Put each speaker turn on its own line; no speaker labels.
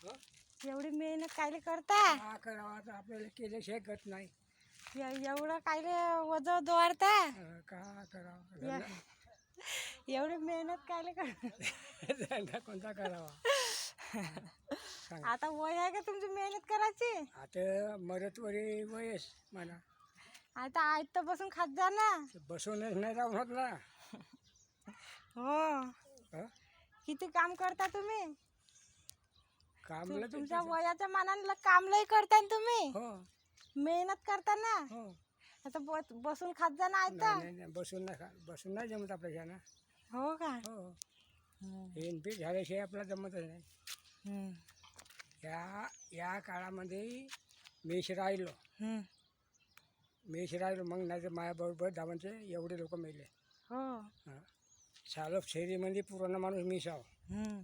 एवढी मेहनत कायले करता?
का करावा तर आपल्याला केल्याशिवाय गत नाही.
एवढं कायले वज दोवारता?
का करावा
एवढी मेहनत कायले करता?
धंदा कोणता करावा सांगा.
आता वय आहे का तुमची मेहनत करायची?
आता मरतवरी वयस म्हणा
आता आयत तर बसून खात जा ना.
बसूनच नाही राहून होत ना.
हो.
हं?
किती काम करता तुम्ही?
कामला तर
तुमच्या
तिथं-
वयाच्या मानाने काम लई करता ना तुम्ही.
हो
मेहनत करता ना.
हो
आता बसून खात जा ना
नाही
आयत.
नाही नाही, बसून नाही जमत आपल्याला ना.
हो का?
हो हे पीठ झाल्याशिवाय आपल्याला जमतच नाही.
हम्म.
या काळामध्ये मेष राहिलो मग नाही तर माझ्याबरोबर धावांचे एवढे लोक मेले.
हो.
सालोप शहरीमध्ये पुराणा माणूस मीच आहो.
हम्म.